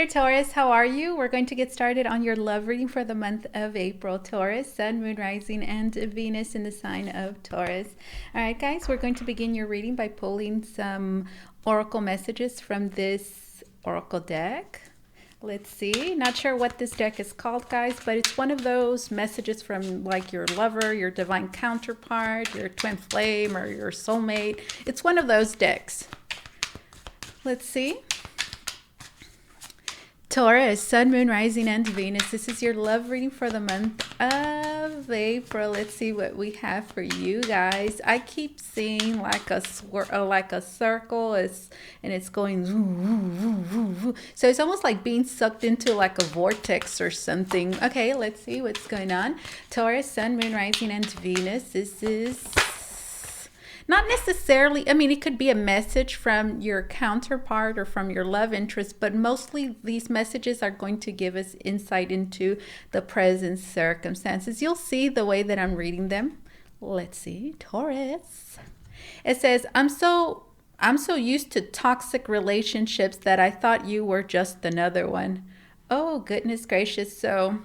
there, Taurus. How are you? We're going to get started on your love reading for the month of April. Taurus, Sun, Moon, Rising, and Venus in the sign of Taurus. All right, guys, we're going to begin your reading by pulling some oracle messages from this oracle deck. Let's see. Not sure what this deck is called, guys, but it's one of those messages from like your lover, your divine counterpart, your twin flame, or your soulmate. It's one of those decks. Let's see. Taurus, Sun, Moon, Rising, and Venus. This is your love reading for the month of April. Let's see what we have for you guys. I keep seeing like a circle, and it's going so it's almost like being sucked into like a vortex or something. Okay, let's see what's going on. Taurus, Sun, Moon, Rising, and Venus. This is not necessarily, I mean, it could be a message from your counterpart or from your love interest, but mostly these messages are going to give us insight into the present circumstances. You'll see the way that I'm reading them. Let's see, Taurus. It says, I'm so used to toxic relationships that I thought you were just another one. Oh, goodness gracious. So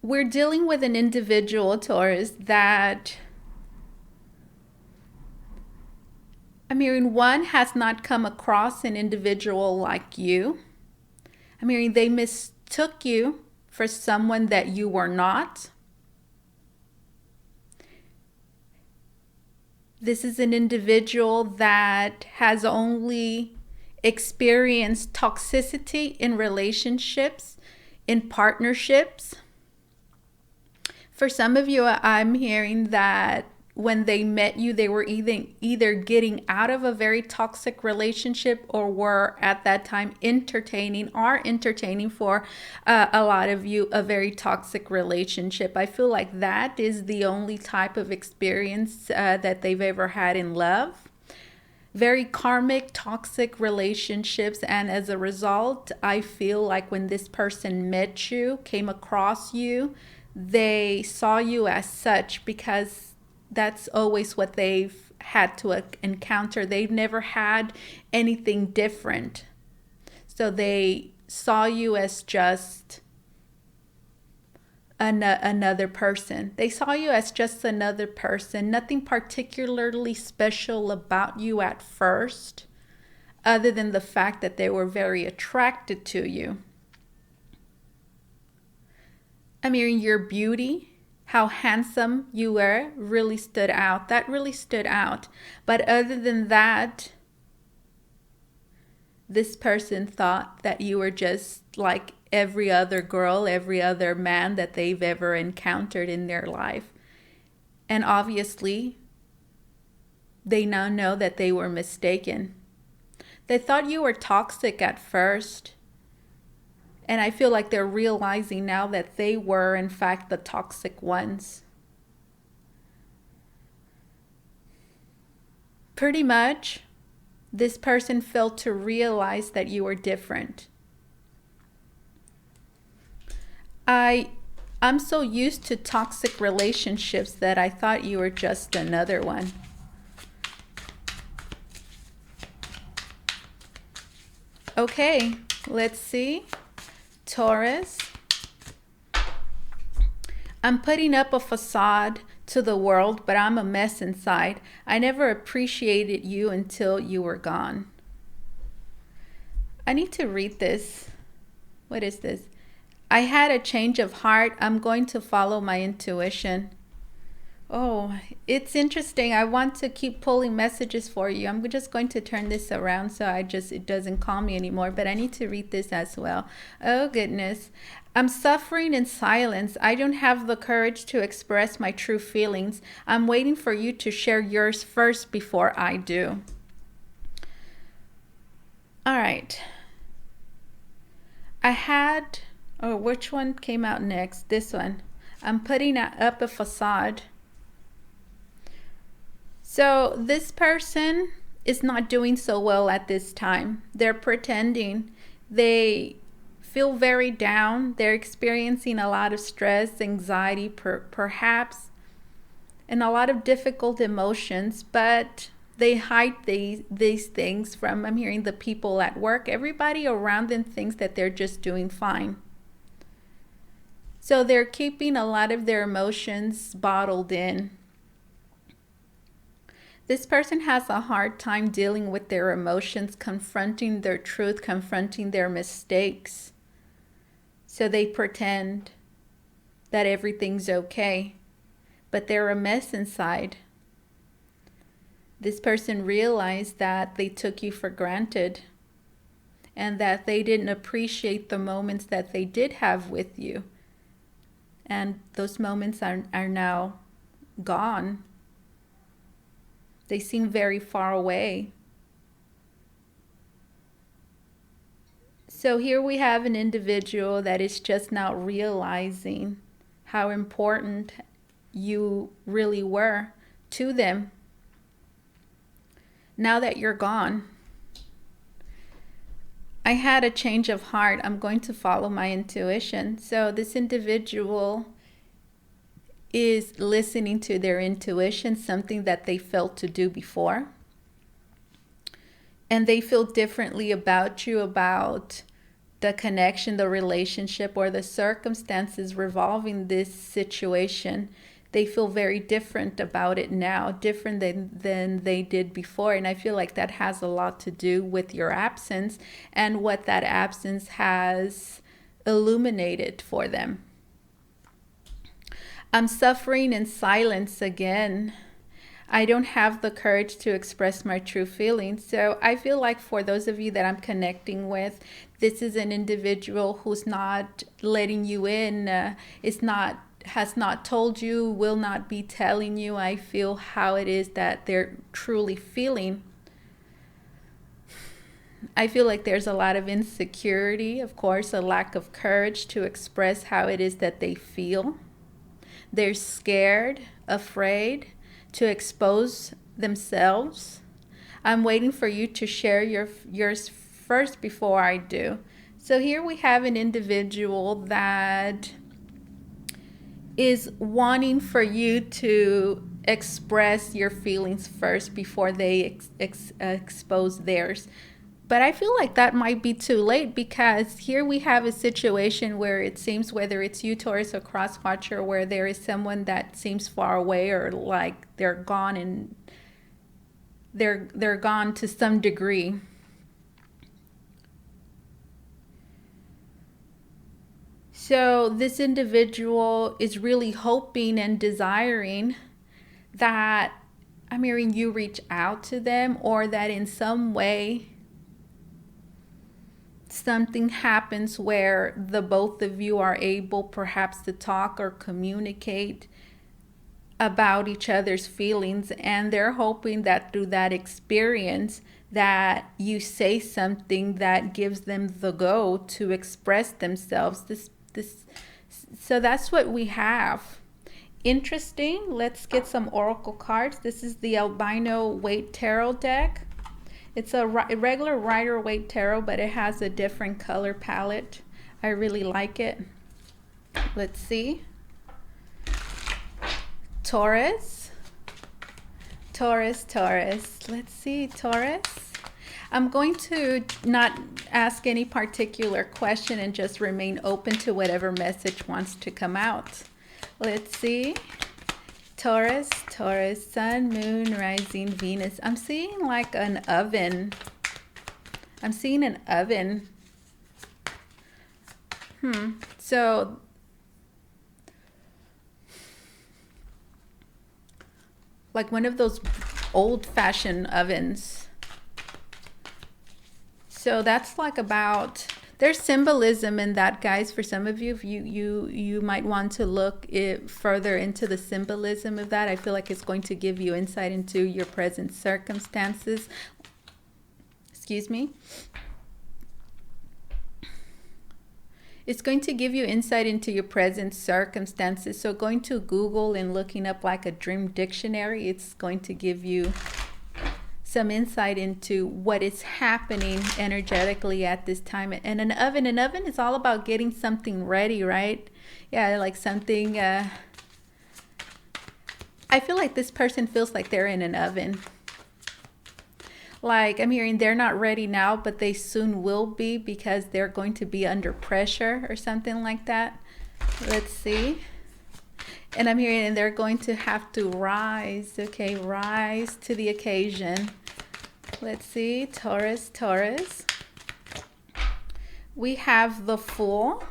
we're dealing with an individual, Taurus, that, I mean, one has not come across an individual like you. I mean, they mistook you for someone that you were not. This is an individual that has only experienced toxicity in relationships, in partnerships. For some of you, I'm hearing that when they met you, they were either getting out of a very toxic relationship or were at that time entertaining for a lot of you a very toxic relationship. I feel like that is the only type of experience that they've ever had in love. Very karmic, toxic relationships. And as a result, I feel like when this person met you, came across you, they saw you as such because that's always what they've had to encounter. They've never had anything different. So they saw you as just another person. They saw you as just another person. Nothing particularly special about you at first, other than the fact that they were very attracted to you. I mean, your beauty, how handsome you were, really stood out. That really stood out. But other than that, this person thought that you were just like every other girl, every other man that they've ever encountered in their life. And obviously, they now know that they were mistaken. They thought you were toxic at first. And I feel like they're realizing now that they were, in fact, the toxic ones. Pretty much, this person failed to realize that you were different. I'm so used to toxic relationships that I thought you were just another one. Okay, let's see. Taurus, I'm putting up a facade to the world, but I'm a mess inside. I never appreciated you until you were gone. I need to read this. What is this? I had a change of heart. I'm going to follow my intuition. Oh, it's interesting. I want to keep pulling messages for you. I'm just going to turn this around so it doesn't call me anymore, but I need to read this as well. Oh, goodness. I'm suffering in silence. I don't have the courage to express my true feelings. I'm waiting for you to share yours first before I do. All right. Which one came out next? This one. I'm putting up a facade. So this person is not doing so well at this time. They're pretending. They feel very down. They're experiencing a lot of stress, anxiety, perhaps, and a lot of difficult emotions. But They hide these things from, I'm hearing, the people at work. Everybody around them thinks that they're just doing fine. So they're keeping a lot of their emotions bottled in. This person has a hard time dealing with their emotions, confronting their truth, confronting their mistakes. So they pretend that everything's okay, but they're a mess inside. This person realized that they took you for granted and that they didn't appreciate the moments that they did have with you. And those moments are now gone. They seem very far away. So here we have an individual that is just now realizing how important you really were to them now that you're gone. I had a change of heart. I'm going to follow my intuition. So this individual is listening to their intuition, something that they failed to do before. And they feel differently about you, about the connection, the relationship, or the circumstances revolving this situation. They feel very different about it now, different than they did before. And I feel like that has a lot to do with your absence and what that absence has illuminated for them. I'm suffering in silence again. I don't have the courage to express my true feelings. So I feel like for those of you that I'm connecting with, this is an individual who's not letting you in, has not told you, will not be telling you, I feel, how it is that they're truly feeling. I feel like there's a lot of insecurity, of course, a lack of courage to express how it is that they feel. They're scared, afraid to expose themselves. I'm waiting for you to share yours first before I do. So here we have an individual that is wanting for you to express your feelings first before they expose theirs. But I feel like that might be too late, because here we have a situation where it seems, whether it's you, Taurus, or cross watcher, where there is someone that seems far away, or like they're gone, and they're gone to some degree. So this individual is really hoping and desiring that, I'm hearing, you reach out to them, or that in some way something happens where the both of you are able perhaps to talk or communicate about each other's feelings. And they're hoping that through that experience that you say something that gives them the go to express themselves. So that's what we have. Interesting. Let's get some oracle cards. This is the Albino Waite Tarot deck. It's a regular Rider-Waite Tarot, but it has a different color palette. I really like it. Let's see. Taurus. Taurus. Let's see, Taurus. I'm going to not ask any particular question and just remain open to whatever message wants to come out. Let's see. Taurus, Sun, Moon, Rising, Venus. I'm seeing like an oven. I'm seeing an oven. So like one of those old-fashioned ovens. So that's like about, there's symbolism in that, guys. For some of you, if you might want to look further into the symbolism of that. I feel like it's going to give you insight into your present circumstances. Excuse me. It's going to give you insight into your present circumstances. So going to Google and looking up like a dream dictionary, it's going to give you some insight into what is happening energetically at this time. And an oven is all about getting something ready, right? Yeah, like something, I feel like this person feels like they're in an oven. Like I'm hearing they're not ready now, but they soon will be because they're going to be under pressure or something like that. Let's see. And I'm hearing and they're going to have to rise. Okay, rise to the occasion. Let's see. Taurus, Taurus. We have the Fool.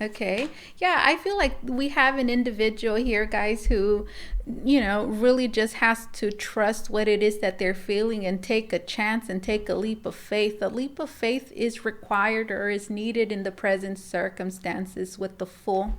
Okay. Yeah, I feel like we have an individual here, guys, who, really just has to trust what it is that they're feeling and take a chance and take a leap of faith. A leap of faith is required or is needed in the present circumstances with the Fool.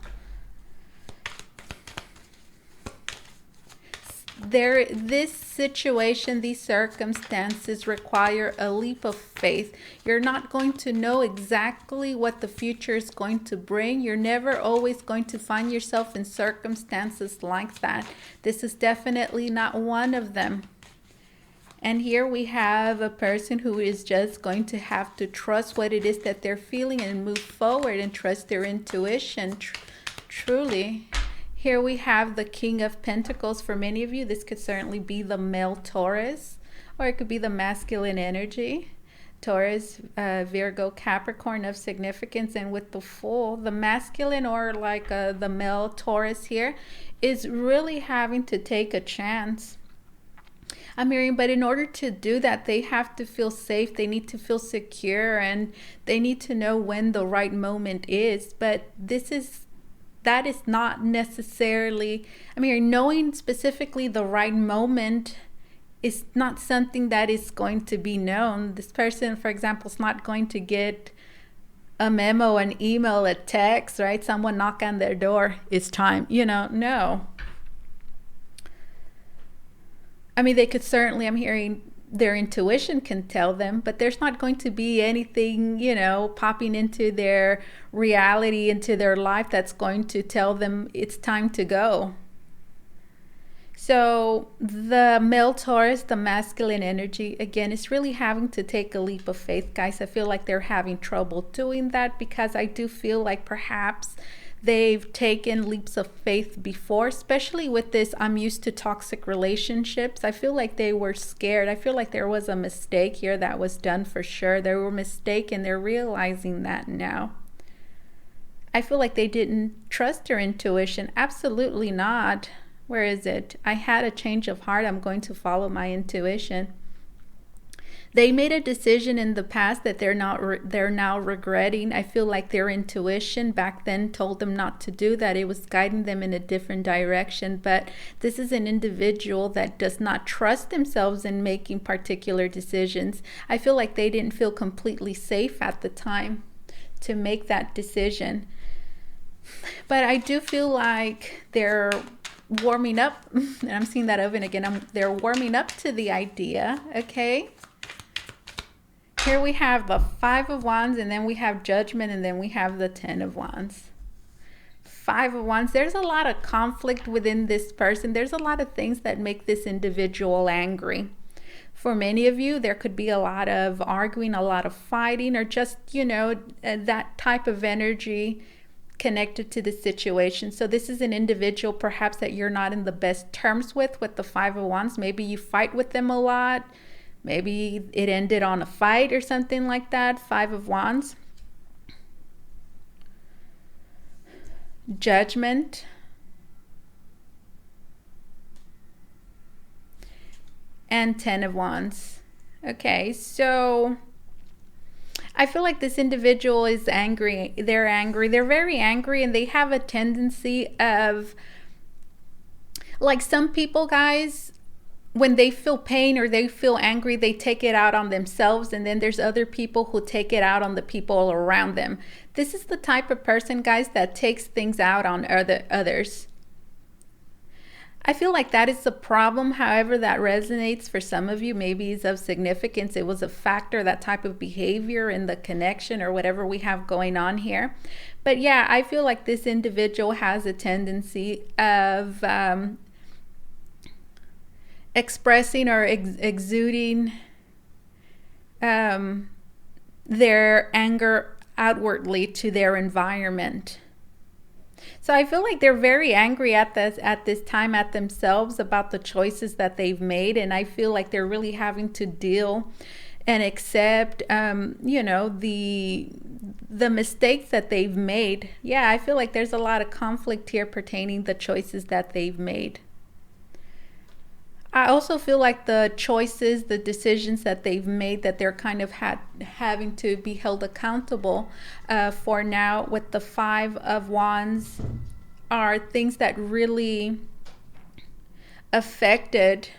This situation, these circumstances require a leap of faith. You're not going to know exactly what the future is going to bring. You're never always going to find yourself in circumstances like that. This is definitely not one of them. And here we have a person who is just going to have to trust what it is that they're feeling and move forward and trust their intuition. Truly. Here we have the King of Pentacles. For many of you, this could certainly be the male Taurus, or it could be the masculine energy. Taurus, Virgo, Capricorn of significance. And with the Fool, the masculine or like the male Taurus here is really having to take a chance. I'm hearing, but in order to do that, they have to feel safe. They need to feel secure, and they need to know when the right moment is. But that is not necessarily, knowing specifically the right moment is not something that is going to be known. This person, for example, is not going to get a memo, an email, a text, right? Someone knock on their door, it's time, no. They could certainly, I'm hearing their intuition can tell them, but there's not going to be anything, popping into their reality, into their life that's going to tell them it's time to go. So the male Taurus, the masculine energy, again, is really having to take a leap of faith, guys. I feel like they're having trouble doing that because I do feel like perhaps they've taken leaps of faith before, especially with this I'm used to toxic relationships. I feel like they were scared. I feel like there was a mistake here that was done for sure. They were mistaken. They're realizing that now. I feel like they didn't trust their intuition. Absolutely not. Where is it? I had a change of heart. I'm going to follow my intuition. They made a decision in the past that they're now regretting. I feel like their intuition back then told them not to do that. It was guiding them in a different direction. But this is an individual that does not trust themselves in making particular decisions. I feel like they didn't feel completely safe at the time to make that decision. But I do feel like they're warming up. And I'm seeing that oven again. They're warming up to the idea, okay? Here we have the Five of Wands, and then we have Judgment, and then we have the Ten of Wands. Five of Wands, there's a lot of conflict within this person. There's a lot of things that make this individual angry. For many of you, there could be a lot of arguing, a lot of fighting, or just, that type of energy connected to the situation. So this is an individual perhaps that you're not in the best terms with the Five of Wands. Maybe you fight with them a lot. Maybe it ended on a fight or something like that. Five of Wands. Judgment. And Ten of Wands. Okay, so I feel like this individual is angry. They're angry. They're very angry, and they have a tendency of, like some people, guys, when they feel pain or they feel angry, they take it out on themselves, and then there's other people who take it out on the people around them. This is the type of person, guys, that takes things out on others. I feel like that is the problem. However that resonates for some of you, maybe is of significance. It was a factor, that type of behavior in the connection or whatever we have going on here. But yeah, I feel like this individual has a tendency of expressing or exuding their anger outwardly to their environment. So I feel like they're very angry at this time at themselves about the choices that they've made, and I feel like they're really having to deal and accept, the mistakes that they've made. Yeah, I feel like there's a lot of conflict here pertaining the choices that they've made. I also feel like the choices, the decisions that they've made, that they're kind of having to be held accountable for now with the Five of Wands, are things that really affected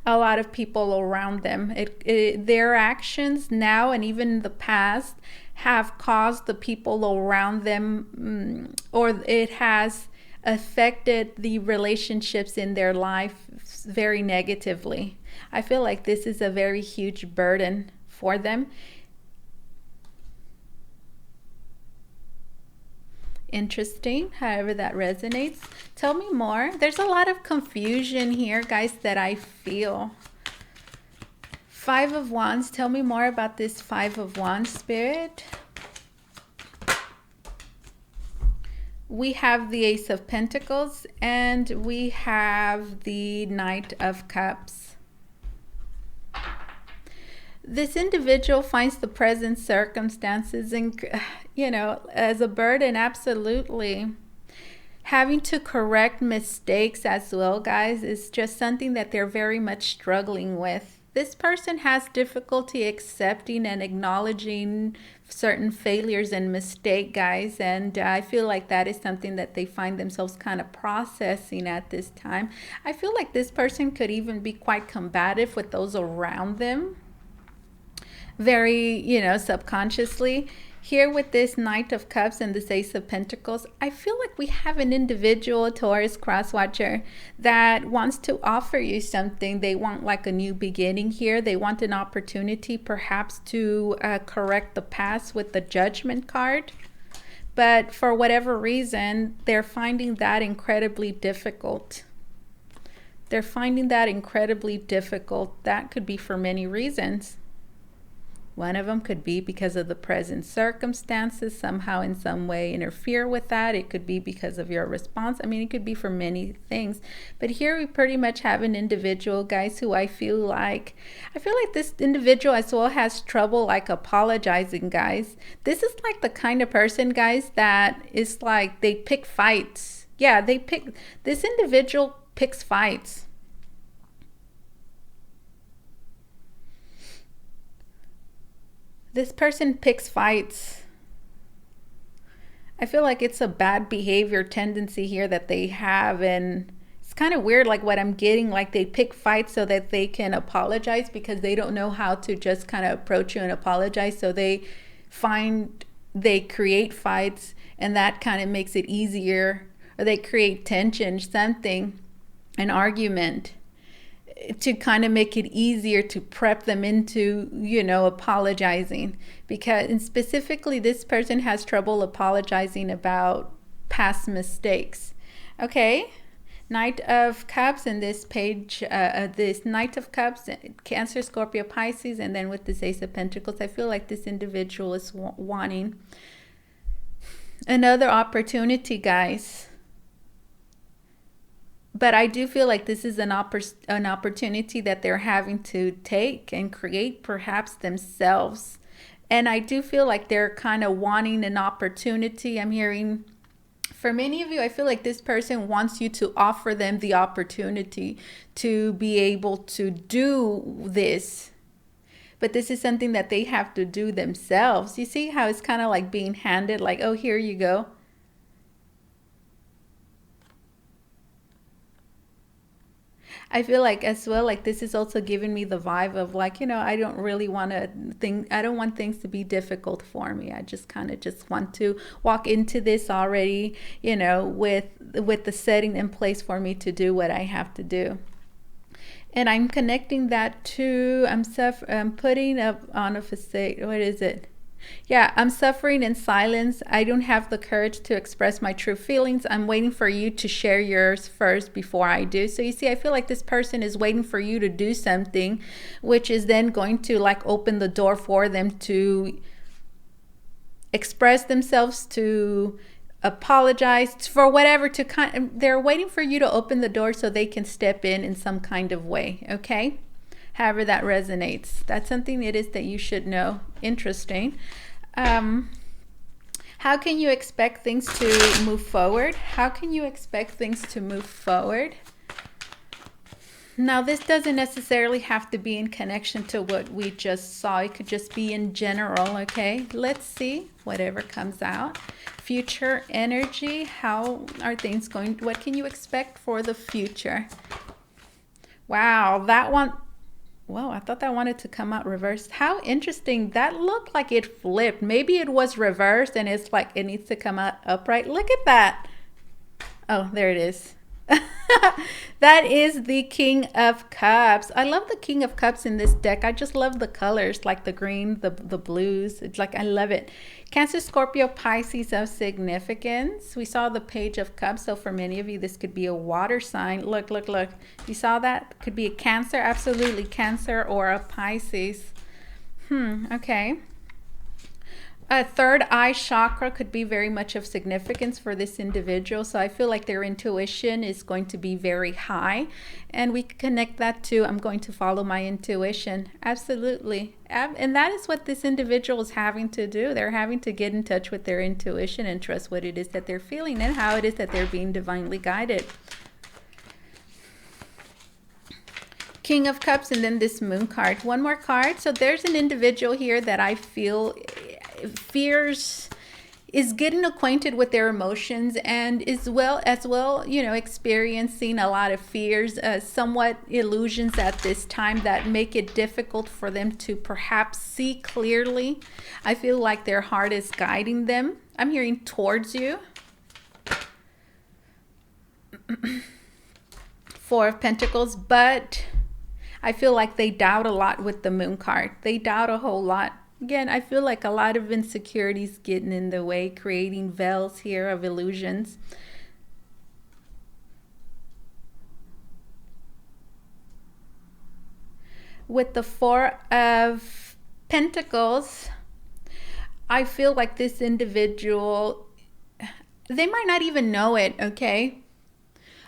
a lot of people around them. Their actions now and even in the past have caused the people around them, or it has affected the relationships in their life very negatively. I feel like this is a very huge burden for them. Interesting, however that resonates. Tell me more. There's a lot of confusion here, guys, that I feel. Five of Wands. Tell me more about this Five of Wands, Spirit. We have the Ace of Pentacles and we have the Knight of Cups. This individual finds the present circumstances and, as a burden, absolutely. Having to correct mistakes as well, guys, is just something that they're very much struggling with. This person has difficulty accepting and acknowledging certain failures and mistake, guys, and I feel like that is something that they find themselves kind of processing at this time. I feel like this person could even be quite combative with those around them, very, subconsciously. Here with this Knight of Cups and this Ace of Pentacles, I feel like we have an individual, Taurus crosswatcher, that wants to offer you something. They want like a new beginning here. They want an opportunity perhaps to correct the past with the Judgment card. But for whatever reason, they're finding that incredibly difficult. They're finding that incredibly difficult. That could be for many reasons. One of them could be because of the present circumstances, somehow in some way interfere with that. It could be because of your response. I mean, it could be for many things. But here we pretty much have an individual, guys, who I feel like this individual as well has trouble like apologizing, guys. This is like the kind of person, guys, that is like they pick fights. Yeah, this individual picks fights. This person picks fights. I feel like it's a bad behavior tendency here that they have, and it's kind of weird, like what I'm getting, like they pick fights so that they can apologize because they don't know how to just kind of approach you and apologize. So they create fights, and that kind of makes it easier, or they create tension, something, an argument, to kind of make it easier to prep them into, apologizing. And specifically, this person has trouble apologizing about past mistakes. Okay, Knight of Cups in this page, this Knight of Cups, Cancer, Scorpio, Pisces, and then with this Ace of Pentacles, I feel like this individual is wanting another opportunity, guys. But I do feel like this is an opportunity that they're having to take and create perhaps themselves. And I do feel like they're kind of wanting an opportunity. I'm hearing, for many of you, I feel like this person wants you to offer them the opportunity to be able to do this. But this is something that they have to do themselves. You see how it's kind of like being handed, like, oh, here you go. I feel like as well, like this is also giving me the vibe of like, I don't really want I don't want things to be difficult for me. I just kind of just want to walk into this already, with the setting in place for me to do what I have to do. And I'm connecting that to, I'm putting up on a facade, what is it? Yeah, I'm suffering in silence. I don't have the courage to express my true feelings. I'm waiting for you to share yours first before I do. So you see, I feel like this person is waiting for you to do something, which is then going to like open the door for them to express themselves, to apologize for whatever, they're waiting for you to open the door so they can step in some kind of way, okay? However that resonates. That's something it is that you should know. Interesting. How can you expect things to move forward? How can you expect things to move forward? Now, this doesn't necessarily have to be in connection to what we just saw. It could just be in general, okay? Let's see whatever comes out. Future energy. How are things going? What can you expect for the future? Wow, that one. Whoa, I thought that wanted to come out reversed. How interesting. That looked like it flipped. Maybe it was reversed and it's like it needs to come out upright. Look at that. Oh, there it is. That is the King of Cups. I love the King of Cups in this deck. I just love the colors, like the green, the blues. It's like, I love it. Cancer, Scorpio, Pisces of significance. We saw the Page of Cups. So for many of you, this could be a water sign. Look, look, look. You saw that? Could be a Cancer. Absolutely. Cancer or a Pisces. Okay. A third eye chakra could be very much of significance for this individual. So I feel like their intuition is going to be very high. And we can connect that to, I'm going to follow my intuition. Absolutely. And that is what this individual is having to do. They're having to get in touch with their intuition and trust what it is that they're feeling and how it is that they're being divinely guided. King of Cups, and then this Moon card. One more card. So there's an individual here that I feel fears, is getting acquainted with their emotions, and as well, you know, experiencing a lot of fears, somewhat illusions at this time that make it difficult for them to perhaps see clearly. I feel like their heart is guiding them. I'm hearing towards you. Four of Pentacles, but I feel like they doubt a lot with the Moon card. They doubt a whole lot. Again, I feel like a lot of insecurities getting in the way, creating veils here of illusions. With the Four of Pentacles, I feel like this individual, they might not even know it, okay?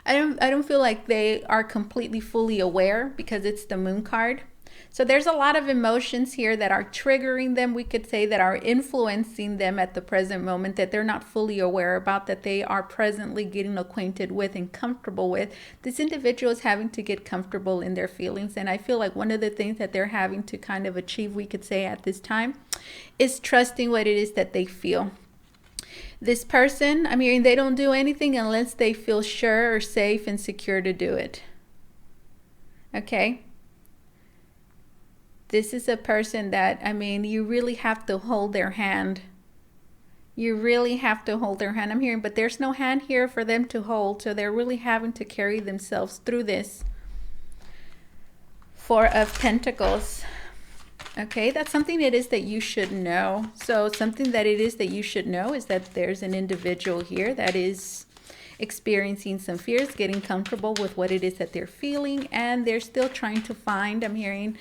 I don't feel like they are completely fully aware because it's the Moon card. So there's a lot of emotions here that are triggering them, we could say, that are influencing them at the present moment, that they're not fully aware about, that they are presently getting acquainted with and comfortable with. This individual is having to get comfortable in their feelings. And I feel like one of the things that they're having to kind of achieve, we could say, at this time is trusting what it is that they feel. This person, I mean, they don't do anything unless they feel sure or safe and secure to do it. Okay? This is a person that, I mean, you really have to hold their hand. You really have to hold their hand. I'm hearing, but there's no hand here for them to hold. So they're really having to carry themselves through this. Four of Pentacles. Okay, that's something it is that you should know. So something that it is that you should know is that there's an individual here that is experiencing some fears, getting comfortable with what it is that they're feeling, and they're still trying to find, I'm hearing,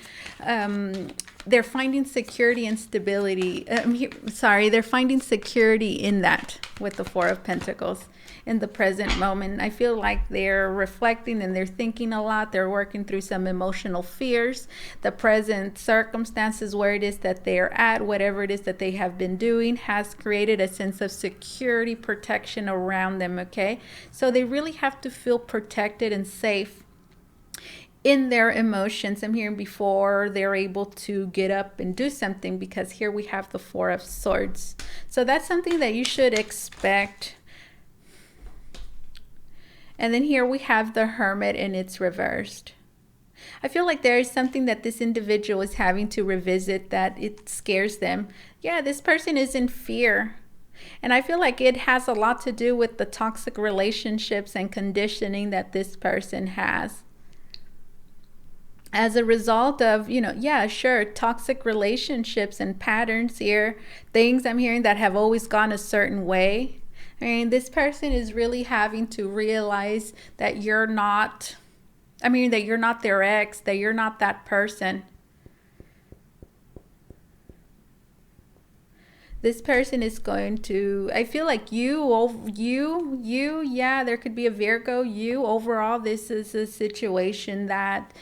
they're finding security and stability. They're finding security in that with the Four of Pentacles in the present moment. I feel like they're reflecting and they're thinking a lot. They're working through some emotional fears. The present circumstances where it is that they're at, whatever it is that they have been doing, has created a sense of security, protection around them, okay? So they really have to feel protected and safe in their emotions. I'm hearing before they're able to get up and do something, because here we have the Four of Swords. So that's something that you should expect. And then here we have the Hermit, and it's reversed. I feel like there is something that this individual is having to revisit, that it scares them. Yeah, this person is in fear. And I feel like it has a lot to do with the toxic relationships and conditioning that this person has. As a result of, you know, yeah, sure, toxic relationships and patterns here, things I'm hearing that have always gone a certain way. I mean, this person is really having to realize that you're not, that you're not their ex, that you're not that person. This person is going to, I feel like yeah, there could be a Virgo. You, overall, this is a situation that,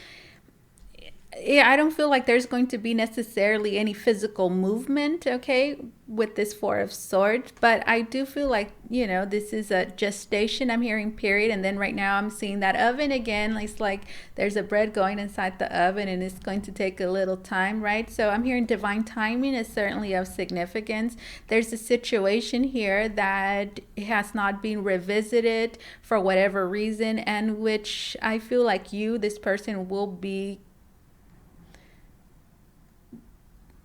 yeah, I don't feel like there's going to be necessarily any physical movement, okay, with this Four of Swords. But I do feel like, this is a gestation. I'm hearing period. And then right now I'm seeing that oven again. It's like there's a bread going inside the oven and it's going to take a little time, right? So I'm hearing divine timing is certainly of significance. There's a situation here that has not been revisited for whatever reason, and which I feel like this person will be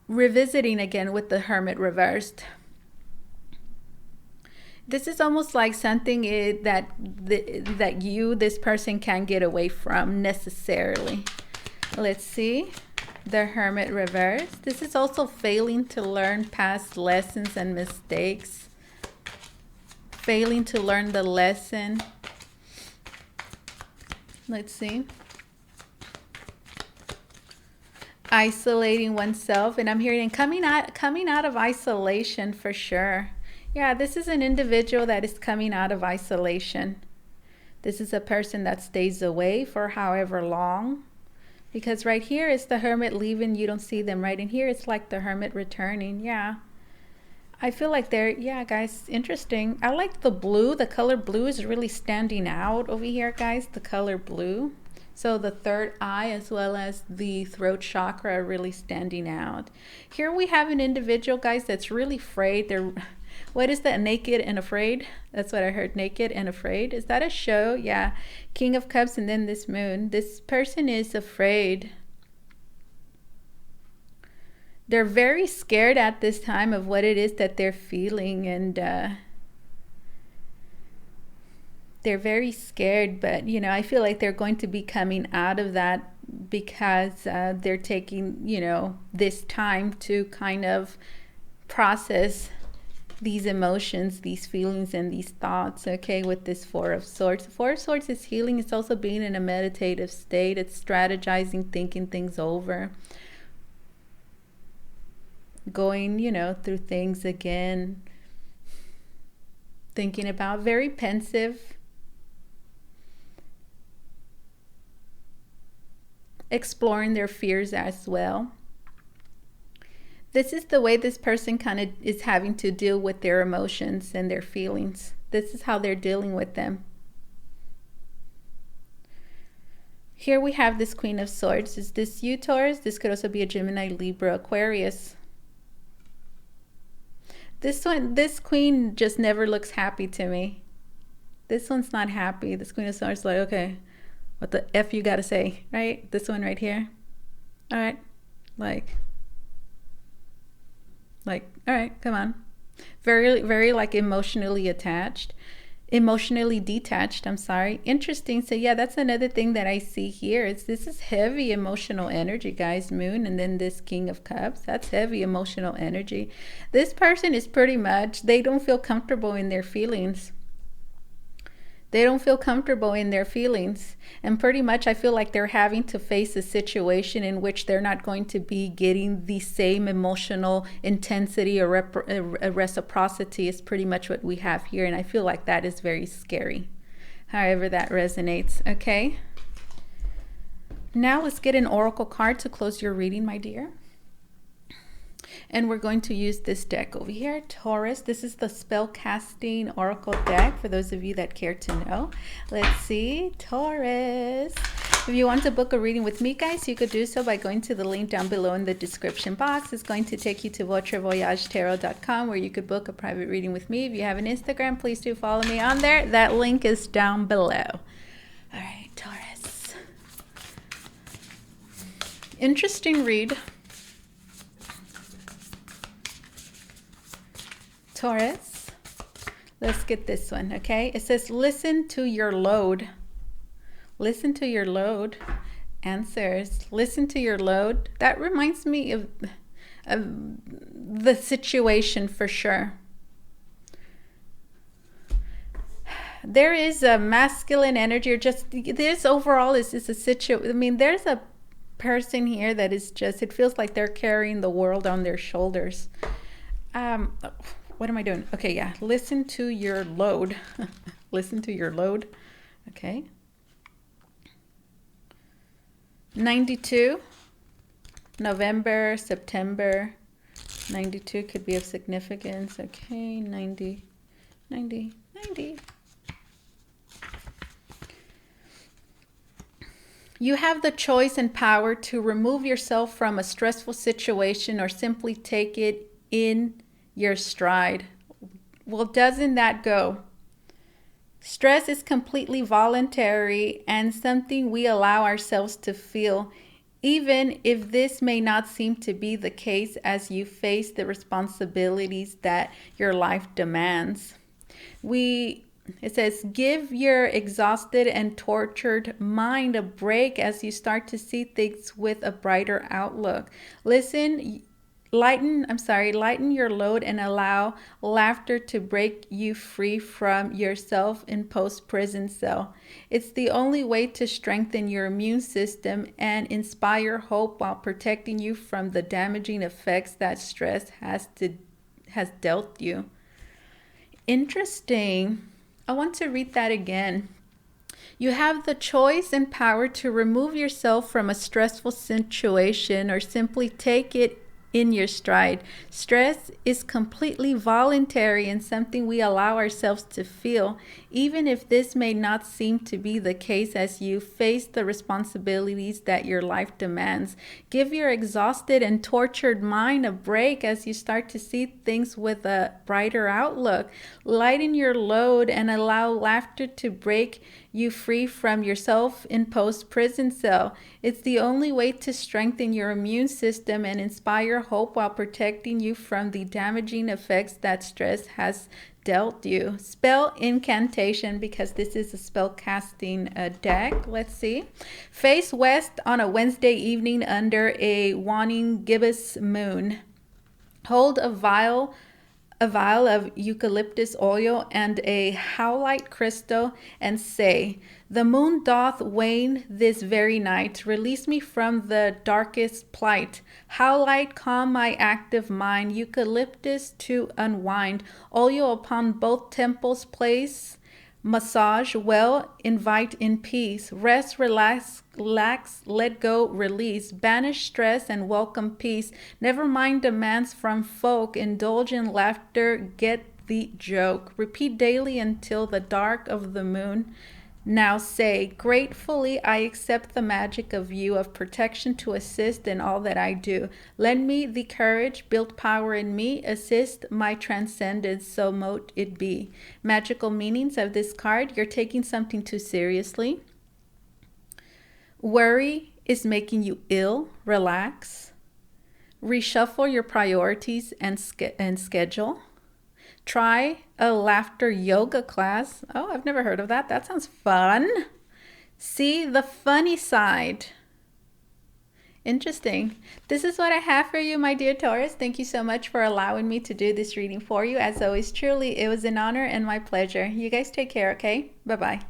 revisiting again with the Hermit reversed. This is almost like something that this person can get away from necessarily. Let's see. The Hermit reversed. This is also failing to learn past lessons and mistakes. Failing to learn the lesson. Let's see. Isolating oneself, and I'm hearing coming out of isolation for sure. Yeah, this is an individual that is coming out of isolation. This is a person that stays away for however long, because right here is the Hermit leaving. You don't see them, right? And here it's like the Hermit returning. Yeah, I feel like yeah, guys, interesting. I like the blue. The color blue is really standing out over here, guys. The color blue. So the third eye as well as the throat chakra are really standing out. Here we have an individual, guys, that's really afraid. What is that? Naked and afraid? That's what I heard. Naked and afraid. Is that a show? Yeah. King of Cups and then this moon. This person is afraid. They're very scared at this time of what it is that they're feeling, and they're very scared, but I feel like they're going to be coming out of that because they're taking this time to kind of process these emotions, these feelings, and these thoughts, okay, with this Four of Swords. The Four of Swords is healing. It's also being in a meditative state. It's strategizing, thinking things over, going through things again, thinking about, very pensive, exploring their fears as well. This is the way this person kind of is having to deal with their emotions and their feelings. This is how they're dealing with them. Here we have this Queen of Swords. Is this you, Taurus? This could also be a Gemini, Libra, Aquarius. This queen just never looks happy to me. This one's not happy. This Queen of Swords is like, okay, what the F you gotta say, right? This one right here. All right. Like, all right, come on. Very, very like emotionally detached. I'm sorry. Interesting. So yeah, that's another thing that I see here. This is heavy emotional energy, guys. Moon, and then this King of Cups. That's heavy emotional energy. This person is pretty much, they don't feel comfortable in their feelings. They don't feel comfortable in their feelings. And pretty much I feel like they're having to face a situation in which they're not going to be getting the same emotional intensity or reciprocity is pretty much what we have here. And I feel like that is very scary. However that resonates. Okay. Now let's get an oracle card to close your reading, my dear. And we're going to use this deck over here, Taurus. This is the spell casting oracle deck for those of you that care to know. Let's see, Taurus. If you want to book a reading with me, guys, you could do so by going to the link down below in the description box. It's going to take you to Votre, Voyage, Tarot.com, where you could book a private reading with me. If you have an Instagram, please do follow me on there. That link is down below. All right, Taurus. Interesting read. Taurus, let's get this one, okay? It says, listen to your load. Listen to your load. Answers, listen to your load. That reminds me of the situation for sure. There is a masculine energy, or just this overall is a situation. I mean, there's a person here that is just, it feels like they're carrying the world on their shoulders. What am I doing? Okay, yeah. Listen to your load. Listen to your load. Okay. 92. November, September. 92 could be of significance. Okay, 90, 90, 90. You have the choice and power to remove yourself from a stressful situation or simply take it in your stride. Well, doesn't that go? Stress is completely voluntary and something we allow ourselves to feel, even if this may not seem to be the case as you face the responsibilities that your life demands. It says, give your exhausted and tortured mind a break as you start to see things with a brighter outlook. Lighten your load and allow laughter to break you free from your self-imposed prison cell. It's the only way to strengthen your immune system and inspire hope while protecting you from the damaging effects that stress has dealt you. Interesting. I want to read that again. You have the choice and power to remove yourself from a stressful situation or simply take it in your stride. Stress is completely voluntary and something we allow ourselves to feel, even if this may not seem to be the case as you face the responsibilities that your life demands. Give your exhausted and tortured mind a break as you start to see things with a brighter outlook. Lighten your load and allow laughter to break you free from your self-imposed prison cell. It's the only way to strengthen your immune system and inspire hope while protecting you from the damaging effects that stress has dealt you. Spell incantation, because this is a spell casting deck. Let's see. Face west on a Wednesday evening under a waning gibbous moon. Hold a vial of eucalyptus oil and a howlite crystal and say, the moon doth wane this very night. Release me from the darkest plight. Howlite, calm my active mind. Eucalyptus to unwind. Oil upon both temples place. Massage well, invite in peace. Rest, relax, let go, release. Banish stress and welcome peace. Never mind demands from folk. Indulge in laughter, get the joke. Repeat daily until the dark of the moon. Now say, gratefully I accept the magic of you, of protection to assist in all that I do. Lend me the courage, build power in me, assist my transcendence, so mote it be. Magical meanings of this card: you're taking something too seriously. Worry is making you ill, relax. Reshuffle your priorities and schedule. Try a laughter yoga class. Oh, I've never heard of that. That sounds fun. See the funny side. Interesting. This is what I have for you, my dear Taurus. Thank you so much for allowing me to do this reading for you. As always, truly, it was an honor and my pleasure. You guys take care, okay? Bye-bye.